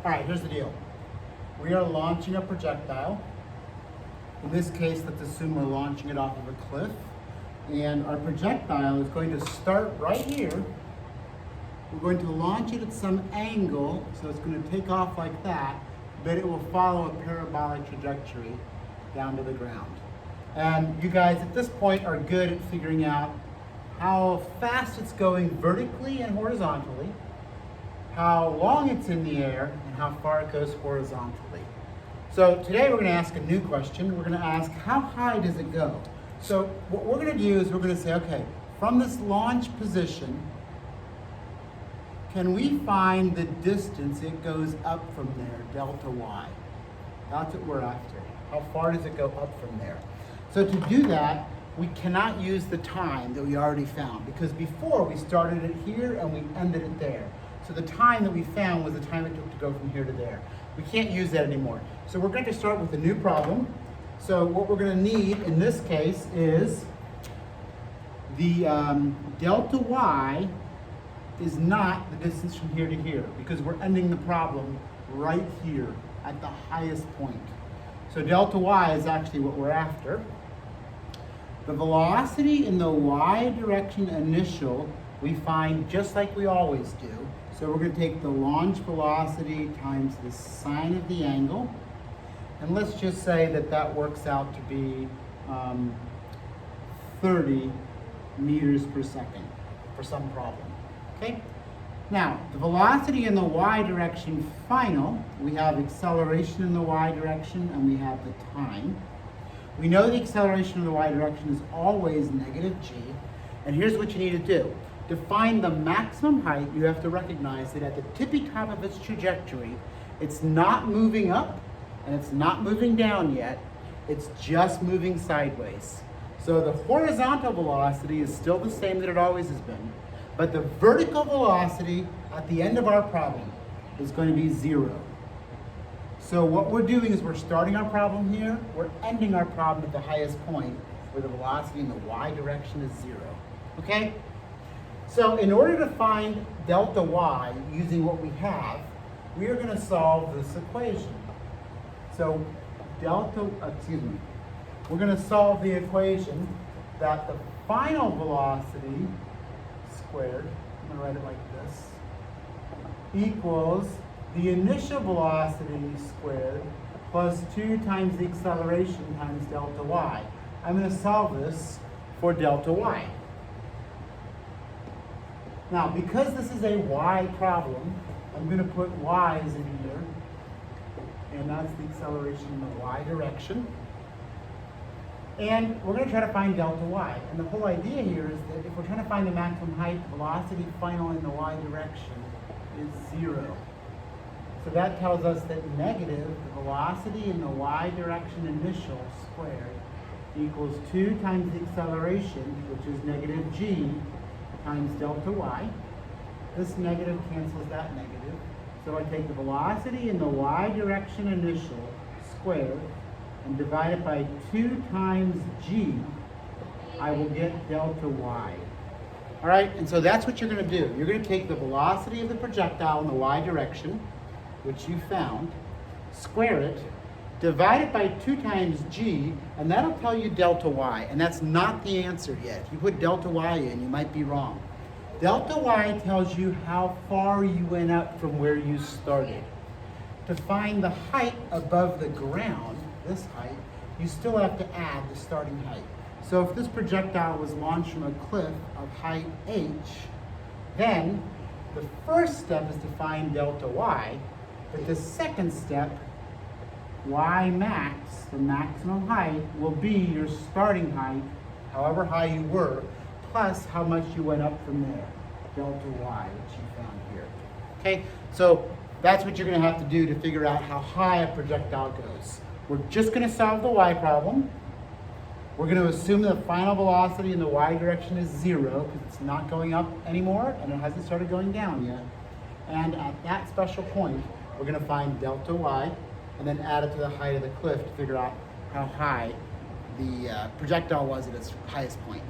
All right, here's the deal. We are launching a projectile. In this case, let's assume we're launching it off of a cliff. And our projectile is going to start right here. We're going to launch it at some angle, so it's going to take off like that, but it will follow a parabolic trajectory down to the ground. And you guys at this point are good at figuring out how fast it's going vertically and horizontally, how long it's in the air, and how far it goes horizontally. So today we're going to ask a new question. We're going to ask, how high does it go? So what we're going to do is we're going to say, okay, from this launch position, can we find the distance it goes up from there, delta y? That's what we're after. How far does it go up from there? So to do that, we cannot use the time that we already found, because before we started it here and we ended it there. So the time that we found was the time it took to go from here to there. We can't use that anymore. So we're going to start with a new problem. So what we're going to need in this case is the delta y is not the distance from here to here, because we're ending the problem right here at the highest point. So delta y is actually what we're after. The velocity in the y direction initial we find just like we always do. So we're going to take the launch velocity times the sine of the angle. And let's just say that that works out to be 30 meters per second for some problem. Okay? Now, the velocity in the y direction final, we have acceleration in the y direction and we have the time. We know the acceleration in the y direction is always negative g. And here's what you need to do. To find the maximum height, you have to recognize that at the tippy top of its trajectory, it's not moving up and it's not moving down yet. It's just moving sideways. So the horizontal velocity is still the same that it always has been, but the vertical velocity at the end of our problem is going to be 0. So what we're doing is we're starting our problem here, we're ending our problem at the highest point where the velocity in the y direction is 0. Okay? So in order to find delta y using what we have, we are going to solve this equation. So we're going to solve the equation that the final velocity squared, I'm going to write it like this, equals the initial velocity squared plus 2 times the acceleration times delta y. I'm going to solve this for delta y. Now, because this is a y problem, I'm going to put y's in here, and that's the acceleration in the y direction. And we're going to try to find delta y. And the whole idea here is that if we're trying to find the maximum height, the velocity final in the y direction is 0. So that tells us that negative, the velocity in the y direction initial squared, equals 2 times the acceleration, which is negative g, times delta y. This negative cancels that negative. So I take the velocity in the y direction initial squared and divide it by 2 times g, I will get delta y. All right, and so that's what you're going to do. You're going to take the velocity of the projectile in the y direction, which you found, square it, divide it by 2 times g, and that'll tell you delta y. And that's not the answer yet. If you put delta y in, you might be wrong. Delta y tells you how far you went up from where you started. To find the height above the ground, this height, you still have to add the starting height. So if this projectile was launched from a cliff of height h, then the first step is to find delta y, but the second step, y max, the maximum height, will be your starting height, however high you were, plus how much you went up from there, delta y, which you found here. Okay, so that's what you're going to have to do to figure out how high a projectile goes. We're just going to solve the y problem. We're going to assume the final velocity in the y direction is 0, because it's not going up anymore, and it hasn't started going down yet. And at that special point, we're going to find delta y, and then add it to the height of the cliff to figure out how high the projectile was at its highest point.